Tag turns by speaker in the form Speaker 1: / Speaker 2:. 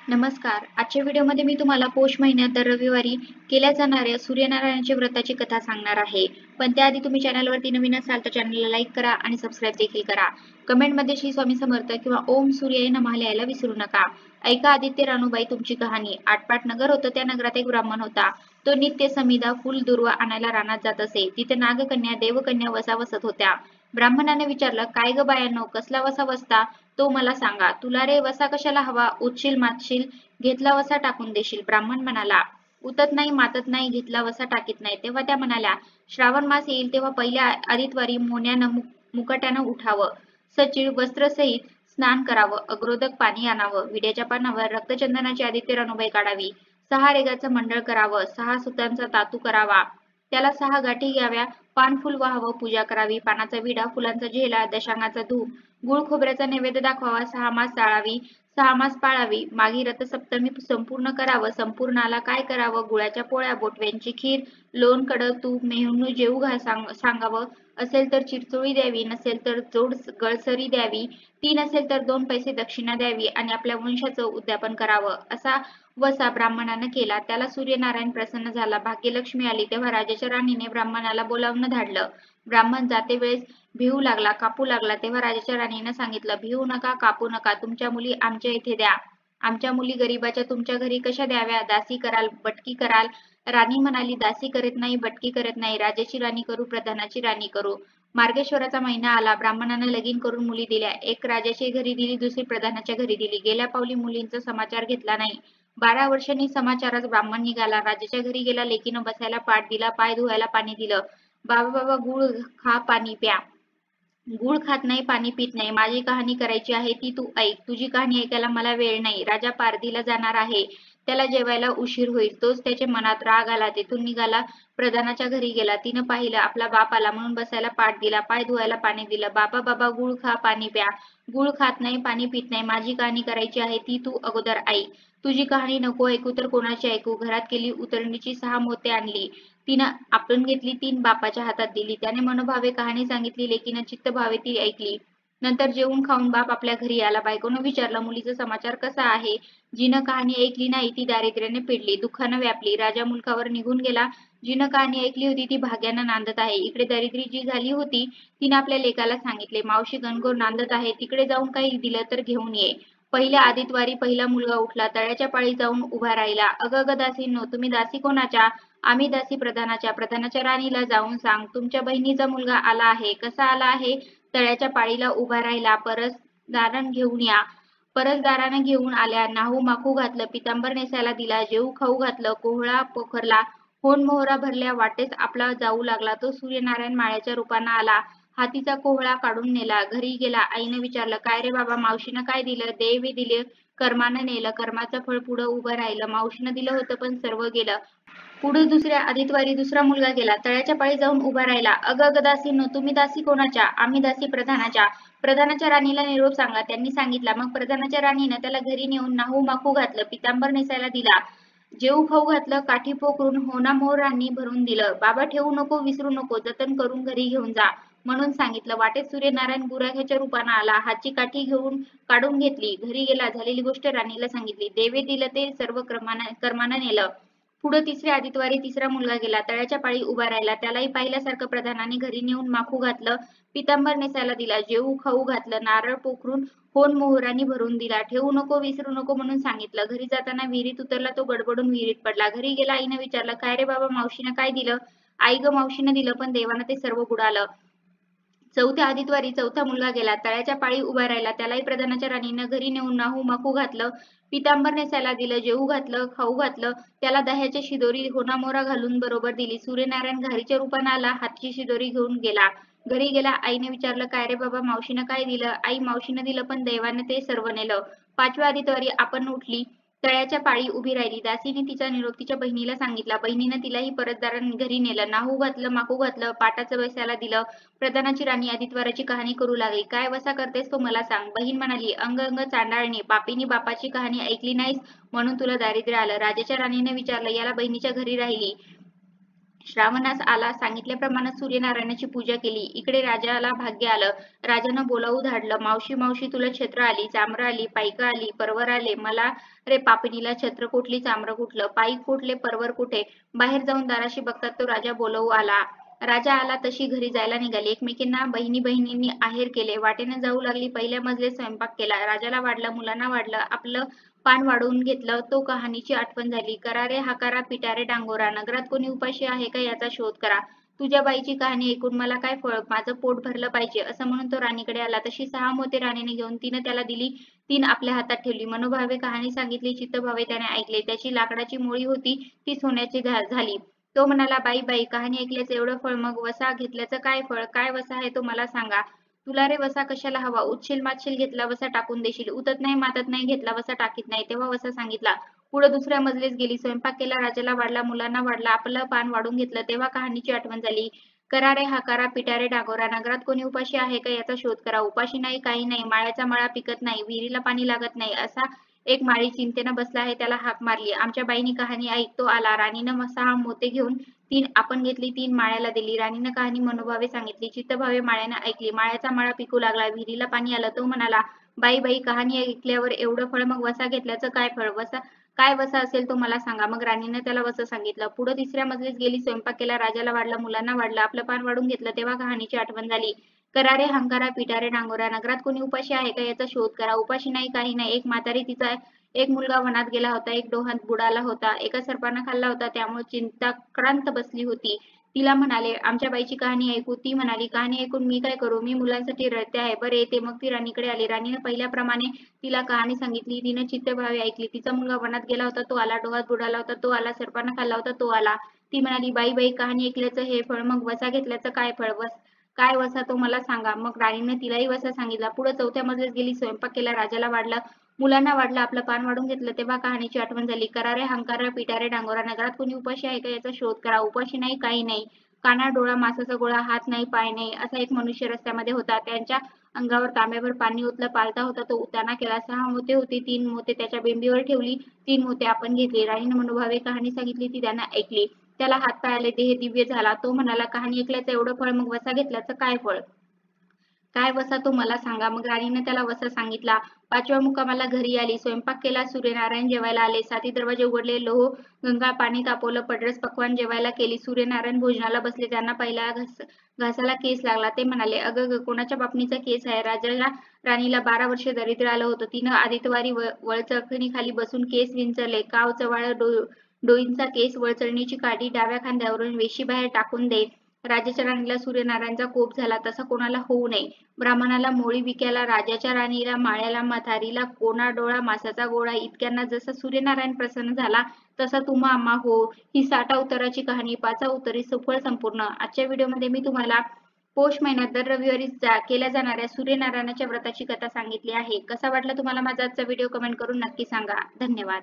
Speaker 1: नमस्कार. आजच्या व्हिडिओमध्ये मी तुम्हाला पौष महिन्यात दर रविवारी केल्या जाणाऱ्या सूर्यनारायणाच्या व्रताची कथा सांगणार आहे. पण त्याआधी तुम्ही चॅनलवरती नवीन असाल तर चॅनलला लाईक करा आणि सबस्क्राईब देखील करा. कमेंटमध्ये श्री स्वामी समर्थ किंवा ओम सूर्याय नमः लिहायला विसरू नका. ऐका आदित्य रानूबाई तुमची कहाणी. आटपाट नगर होतं, त्या नगरात एक ब्राह्मण होता. तो नित्य समिधा फुल दुर्वा आणायला रानात जात असे. तिथे नागकन्या देवकन्या वसा वसत होत्या. ब्राह्मणाने विचारलं, काय ग बायांनो, कसला वसा वसता तो मला सांगा. तुला रे वसा कशाला हवा? उठशील मातशील, घेतला वसा टाकून देशील. ब्राह्मण म्हणाला, उतत नाही मातत नाही, घेतला वसा टाकीत नाही. तेव्हा त्या म्हणाल्या, श्रावण मास येईल तेव्हा पहिल्या आदितवारी मोन्यानं मुकट्यानं उठावं, सचिळ वस्त्रसहित स्नान करावं, अग्रोदक पाणी आणावं, विड्याच्या पानावर रक्तचंदनाची आदित्य रानूबाई काढावी, 6 रेगाचं मंडळ करावं, 6 सुतांचा तातू करावा, त्याला 6 गाठी घ्याव्या, पान फुल व्हावं, पूजा करावी, पानाचा विडा, फुलांचा झेला, दशांगाचा धूप, गुळ खोबऱ्याचा नैवेद्य दाखवावा, 6 मास चाळावी, 6 मास पाळावी, मागी रथसप्तमी संपूर्ण करावं, संपूर्णाला काय करावं, गुळाच्या पोळ्या, बोटव्यांची खीर, लोण कडक तूप, मेहुणू जेवू सांगावं, असेल तर चिरचोळी द्यावी, नसेल तर जोड गळसरी द्यावी, ती नसेल तर 2 पैसे दक्षिणा द्यावी आणि आपल्या वंशाचं उद्यापन करावं. असा वसा ब्राह्मणानं केला. त्याला सूर्यनारायण प्रसन्न झाला. भाग्यलक्ष्मी आली तेव्हा राजाच्या राणीने ब्राह्मणाला बोलावून धाडलं. ब्राह्मण जाते वेळेस भिवू लागला, कापू लागला. तेव्हा राजाच्या राणीनं सांगितलं, भिवू नका, कापू नका, तुमच्या मुली आमच्या इथे द्या. आमच्या मुली गरीबाच्या तुमच्या घरी कशा द्याव्या? दासी कराल, बटकी कराल? राणी म्हणाली, दासी करत नाही, बटकी करत नाही, राजाची राणी करू, प्रधानाची राणी करू. मार्गेश्वराचा महिना आला. ब्राह्मणानं लगीन करून मुली दिल्या. एक राजाच्या घरी दिली, दुसरी प्रधानाच्या घरी दिली. गेल्या पावली मुलींचा समाचार घेतला नाही. 12 वर्षांनी समाचारास ब्राह्मण निघाला. राजाच्या घरी गेला. लेकीनं बसायला पाट दिला, पाय धुवायला पाणी दिलं. बाबा बाबा गुळ खा, पाणी प्या. गुळ खात नाही, पाणी पित नाही. माझी कहाणी करायची आहे ती तू ऐक. तुझी कहाणी ऐकायला मला वेळ नाही. राजा पारधीला जाणार आहे. त्याला जेवायला उशीर होईल. तोच त्याच्या मनात राग आला. तेथून निघाला, प्रधानाच्या घरी गेला. तिनं पाहिलं, आपला बाप आला म्हणून बसायला पाट दिला, पाय धुवायला पाणी दिलं. बाबा बाबा गुळ खा, पाणी प्या. गुळ खात नाही, पाणी पित नाही. माझी कहाणी करायची आहे ती तू अगोदर ऐक. तुझी कहाणी नको ऐकू तर कोणाची ऐकू? घरात गेली, उतरणीची 6 मोते आणली. तिनं आपटून घेतली, 3 बापाच्या हातात दिली. त्याने मनोभावे कहाणी सांगितली. लेकीनं चित्त भावे ती ऐकली. नंतर जेवून खाऊन बाप आपल्या घरी आला. बायकोनं विचारलं, मुलीचा समाचार कसा आहे? जिनं कहाणी ऐकली नाही ती दारिद्र्याने पिडली, दुःखानं व्यापली. राजा मुलकावर निघून गेला. जिनं कहाणी ऐकली होती ती भाग्यानं नांदत आहे. इकडे दरिद्री जी झाली होती तिनं आपल्या लेकाला सांगितले, मावशी गणगोर नांदत आहे, तिकडे जाऊन काही दिलं तर घेऊन ये. पहिल्या आदितवारी पहिला मुलगा उठला. तळ्याच्या पाळी जाऊन उभा राहिला. अगं अगं दासींनो, तुम्ही दासी कोणाच्या? आम्ही दासी प्रधानाच्या. प्रधानाच्या राणीला जाऊन सांग, तुमच्या बहिणीचा मुलगा आला आहे. कसा आला आहे? तळ्याच्या पाळीला उभा राहिला. परसदारान घेऊन या. परसदारानं घेऊन आल्या. नाहू माखू घातलं, पितांबर नेसायला दिला, जेवू खाऊ घातलं, कोहळा पोखरला, होन मोहरा भरल्या. वाटेस आपला जाऊ लागला. तो सूर्यनारायण माळ्याच्या रूपानं आला. हातीचा कोहळा काढून नेला. घरी गेला. आईनं विचारलं, काय रे बाबा, मावशीनं काय दिलं? देवी दिले, कर्मानं नेलं. कर्माचं फळ पुढं उभं राहिलं. मावशीनं दिलं होतं पण सर्व गेलं. पुढे दुसऱ्या आदितवारी दुसरा मुलगा गेला. तळ्याच्या पाळी जाऊन उभा राहिला. अगं अगं दासींनो, तुम्ही दासी कोणाच्या? आम्ही दासी प्रधानाच्या. प्रधानाच्या राणीला निरोप सांगा. त्यांनी सांगितला. मग प्रधानाच्या राणीनं त्याला घरी नेऊन नाहू माखू घातलं, पितांबर नेसायला दिला, जेवू खाऊ घातलं, काठी पोखरून होना मोहरांनी भरून दिलं. बाबा ठेवू नको, विसरू नको, जतन करून घरी घेऊन जा म्हणून सांगितलं. वाटेत सूर्यनारायण गुराख्याच्या रूपानं आला. हातची काठी घेऊन काढून घेतली. घरी गेला. झालेली गोष्ट राणीला सांगितली. देवे दिलं ते सर्व कर्मानं नेलं. पुढं तिसऱ्या आदितवारी तिसरा मुलगा गेला. तळ्याच्या पाळी उभा राहिला. त्यालाही पाहिल्यासारखं प्रधानाने घरी नेऊन माखू घातलं, पितांबर नेसायला दिला, जेवू खाऊ घातलं, नारळ पोखरून होन मोहरांनी भरून दिला. ठेवू नको, विसरू नको म्हणून सांगितलं. घरी जाताना विहिरीत उतरला. तो गडबडून विहिरीत पडला. घरी गेला. आईनं विचारलं, काय रे बाबा, मावशीनं काय दिलं? आई ग, मावशीनं दिलं पण देवानं ते सर्व बुडालं. चौथ्या आदितवारी चौथा मुलगा गेला. तळ्याच्या पाळी उभा राहिला. त्यालाही प्रधानाच्या राणीनं घरी नेऊन नाहू माखू घातलं, पितांबर नेसायला दिलं, जेवू घातलं, खाऊ घातलं, त्याला दह्याची शिदोरी होनामोरा घालून बरोबर दिली. सूर्यनारायण घारीच्या रूपानं आला. हातची शिदोरी घेऊन गेला. घरी गेला. आईने विचारलं, काय रे बाबा, मावशीनं काय दिलं? आई, मावशीनं दिलं पण देवानं ते सर्व नेलं. पाचव्या आदितवारी आपण उठली. तळ्याच्या पाळी उभी राहिली. दासीने तिचा निरोप तिच्या बहिणीला सांगितला. बहिणीनं तिलाही परतदारानं घरी नेलं. नाहू घातलं, माखू घातलं, पाटाचं बसायला दिलं. प्रधानाची राणी आदित्यवाराची कहाणी करू लागली. काय वसा करतेस तो मला सांग. बहीण म्हणाली, अंग अंग चांडाळणी, पापीनी बापाची कहाणी ऐकली नाहीस म्हणून तुला दारिद्र्य आलं. राजाच्या राणीने विचारलं, याला बहिणीच्या घरी राहिली श्रावणास आला सांगितल्याप्रमाणे सूर्यनारायणाची पूजा केली. इकडे राजाला भाग्य आलं. राजानं बोलावू धाडलं. मावशी मावशी तुला छत्र आली, चामरं आली, पायकं आली, परवर आले. मला रे पापिनीला छत्र कुठली, चामरं कुठलं, पाईक कुठले, परवर कुठे. बाहेर जाऊन दाराशी बघतात तो राजा बोलावू आला. राजा आला तशी घरी जायला निघाली. एकमेकींना बहिणी बहिणींनी आहेर केले. वाटेनं जाऊ लागली. पहिल्या मजले स्वयंपाक केला. राजाला वाढलं, मुलांना वाढलं, आपलं पान वाढवून घेतलं. तो कहाणीची आठवण झाली. करा रे हाकारा, पिटा रे डांगोरा, नगरात कोणी उपाशी आहे का याचा शोध करा. तुझ्या बाईची कहाणी ऐकून मला काय फळ, माझं पोट भरलं पाहिजे असं म्हणून तो राणीकडे आला. तशी 6 मोती राणीने घेऊन तिनं त्याला दिली. 3 आपल्या हातात ठेवली. मनोभावे कहाणी सांगितली. चित्तभावे त्याने ऐकले. त्याची लाकडाची मोळी होती ती सोन्याची झाली. तो म्हणाला, बाई बाई, कहाणी ऐकल्याचं एवढं फळ, मग वसा घेतल्याचं काय फळ, काय वसा आहे तो मला सांगा. तुला रे वसा कशाला हवा, उठशील मातशील घेतला वसा टाकून देशील, उतत नाही मातत नाही घेतला वसा टाकीत नाही. तेव्हा वसा सांगितला. पुढे दुसऱ्या मजलीस गेली. स्वयंपाक केला. राजाला वाढला, मुलांना वाढला, आपलं पान वाढून घेतलं. तेव्हा कहाणीची आठवण झाली. करा रे हाकारा, पिटा रे डागोरा, नगरात कोणी उपाशी आहे का याचा शोध करा. उपाशी नाही, काही नाही, माळ्याचा मळा पिकत नाही, विहिरीला पाणी लागत नाही, असा एक माळी चिंतेनं बसला आहे, त्याला हाक मारली. आमच्या बाईनी कहाणी ऐकतो आला. राणीनं 6 मोते घेऊन 3 आपण घेतली, 3 माळ्याला दिली. राणीनं कहाणी मनोभावे सांगितली. चित्तभावे माळ्यानं ऐकली. माळ्याचा मळा पिकू लागला. विहिरीला पाणी आलं. तो म्हणाला, बाई बाई, कहाणी ऐकल्यावर एवढं फळ, मग वसा घेतल्याचं काय फळ, वसा काय वसा असेल तो मला सांगा. मग राणीनं त्याला वसं सांगितलं. पुढे तिसऱ्या मजलीस गेली. स्वयंपाक केला. राजाला वाढलं, मुलांना वाढलं, आपलं पान वाढून घेतलं. तेव्हा कहाणीची आठवण झाली. करा रे हंकारा, पिटा रे डांगोरा, नगरात कोणी उपाशी आहे का याचा शोध करा. उपाशी नाही, काही नाही, एक म्हातारी, तिचा एक मुलगा वनात गेला होता. एक डोहात बुडाला होता. एका सर्पानं खाल्ला होता. त्यामुळे चिंताक्रांत बसली होती. तिला म्हणाले, आमच्या बाईची कहाणी ऐकू. ती म्हणाली, कहाणी ऐकून मी काय करू, मी मुलांसाठी रडते आहे. बरं येते. मग ती राणीकडे आली. राणीनं पहिल्याप्रमाणे तिला कहाणी सांगितली. तिनं चित्तभावे ऐकली. तिचा मुलगा वनात गेला होता, तो आला. डोहात बुडाला होता, तो आला. सर्पानं खाल्ला होता, तो आला. ती म्हणाली, बाई बाई, कहाणी ऐकल्याचं हे फळ, मग वसा घेतल्याचं काय फळ, काय वसा तो मला सांगा. मग राणीनं तिलाही वसा सांगितला. पुढे चौथ्या मजलीस गेली. स्वयंपाक केला. राजाला वाढला, मुलांना वाढलं, आपलं पान वाढून घेतलं. तेव्हा कहाणीची आठवण झाली. करा रे हंकारा, पिटा रे डांगोरा, नगरात कोणी उपाशी आहे का याचा शोध करा. उपाशी नाही, काही नाही, काना डोळा मासाचा गोळा, हात नाही, पाय नाही, असा एक मनुष्य रस्त्यामध्ये होता. त्यांच्या अंगावर तांब्याभर पाणी ओतलं. पालता होता. तो उताना केला. 6 मोते होती. 3 मोते त्याच्या बेंबीवर ठेवली. 3 मोते आपण घेतली. राणीनं मनोभावे कहाणी सांगितली. ती त्यानं ऐकली. त्याला हात पाय आले. देह दिव्य झाला. तो म्हणाला, कहाणी ऐकल्याचं एवढं फळ, मग वसा घेतल्याचं काय फळ, काय वसा तो मला सांगा. मग राणीनं त्याला वसा सांगितला. 5व्या मुक्कामाला घरी आली. स्वयंपाक केला. सूर्यनारायण जेवायला आले. 7ही दरवाजे उघडले. लोह गंगा पाणी तापवलं. पडरस पक्वान जेवायला केली. सूर्यनारायण भोजनाला बसले. त्यांना पहिला घासाला केस लागला. ते म्हणाले, अगं कोणाच्या बापणीचा केस आहे. राजाला राणीला 12 वर्ष दारिद्र्य आलं होतं. तिनं आदित्यवारी वळचळणीखाली बसून केस विंचरले. काव चवाळ डोईंचा केस वळचळणीची काठी डाव्या खांद्यावरून वेशीबाहेर टाकून दे. राजाच्या राणीला सूर्यनारायणचा कोप झाला. तसा कोणाला होऊ नये. ब्राह्मणाला मोळी विक्याला, राजाच्या राणीला, माळ्याला, म्हातारीला कोणा डोळा मासाचा गोळा, इतक्यांना जसा सूर्यनारायण प्रसन्न झाला तसा तुम्हा आम्हा हो. ही 60 उताराची कहाणी. 5 उतारी सुफळ संपूर्ण. आजच्या व्हिडिओमध्ये मी तुम्हाला पौष महिन्यात दर रविवारी केल्या जाणाऱ्या सूर्यनारायणाच्या व्रताची कथा सांगितली आहे. कसा वाटला तुम्हाला माझा आजचा व्हिडिओ, कमेंट करून नक्की सांगा. धन्यवाद.